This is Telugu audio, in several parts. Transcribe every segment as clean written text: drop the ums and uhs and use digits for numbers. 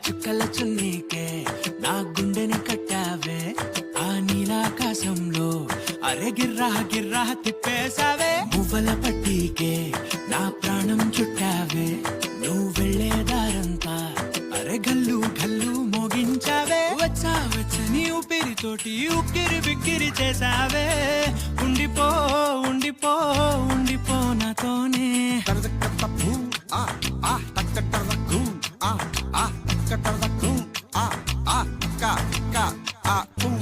చుక్కల చున్నీకే నా గుండెని కట్టావే ఆ నీలాకాశంలో అరే గిర్రా గిర్రా తిప్పేశావే మువ్వల పట్టీకే నా ప్రాణం చుట్టావే నువ్వు వెళ్లే దారంతా అరే గల్లు గల్లు మోగించావే వచ్చా వచ్చని ఊపిరితోటి ఉక్కిరి బిక్కిరి చేసావే ఉండిపో ఉండిపో ఉండిపో నాతోనే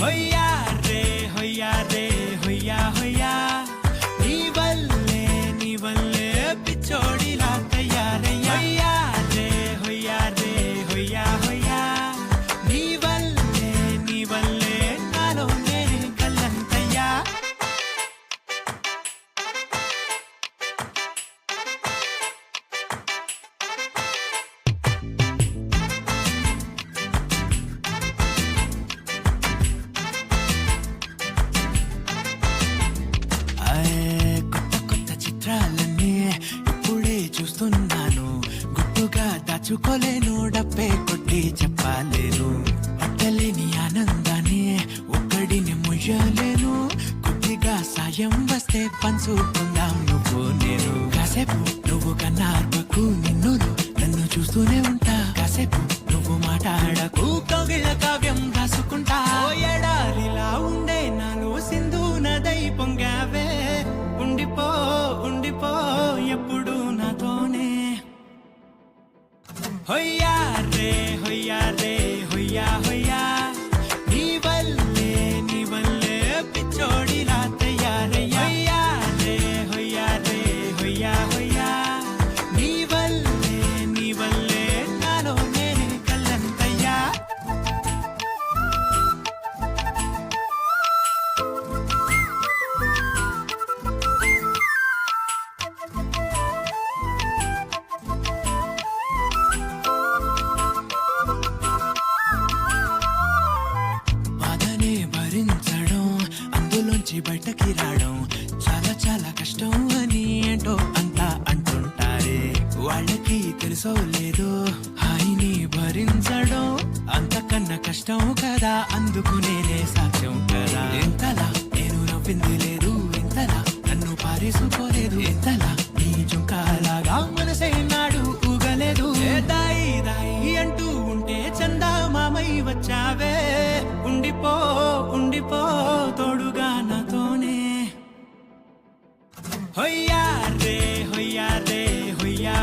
హొయ్యా రే హొయ్యా రే హొయ్యా హొయ్యా నీ వల్లే పిచ్చోడిలా తయారయ్యా హొయ్యా రే హొయ్యా హొయ్యా నీ వల్లే నాలో నేనే కల్లంతయ్యా కొత్త చిత్రాలన్నీ ఇప్పుడే చూస్తున్నాను గుట్టుగా దాచుకోలేను డబ్బే కొట్టి చెప్పలేను పట్టలేని ఆనందాన్ని ఒక్కడిని ముయ్యలేను కొద్దిగా సాయం వస్తే పంచుకుందాం నువ్వు నేను కాసేపు నువ్వు కన్నార్పకు నిన్ను నన్ను చూస్తూనే ఉంటా కాసేపు నువ్వు మాట్లాడకు కవిల కావ్యం రాసుకుంటా ఎడారిలా ఉండే నాలో సింధు నదై పొంగావే ఉండిపో ఉండిపో ఎప్పుడు నాతోనే హొయ్యా రే హొయ్యా రే హొయ్యా హొయ్యా నీ వల్లే పిచ్చోడిలా తయారయ్యా హొయ్యా రే హొయ్యా హొయ్యా నీ వల్లే నాలో నేనే కల్లంతయ్యా బాధనే భరించడం అందులోంచి బయటకి రావడం చాలా చాలా కష్టం అని ఏంటో అంతా అంటుంటారే వాళ్ళకి తెలుసో లేదో హాయిని భరించడం అంతకన్నా కష్టం కదా అందుకు నేనే సాక్ష్యం కదా ఎంతలా నేను నవ్వింది లేదు ఎంతలా నన్ను పారేసుకోలేదు ఎంతలా నీ జుంకాలాగా మనసే నాడు ఊగలేదు దాయి దాయి అంటూ ఉంటే చందా మామై వచ్చావే ఉండిపో ఉండిపో తోడుగా నాతోనే హొయ్యా రే హొయ్యా రే హొయ్యా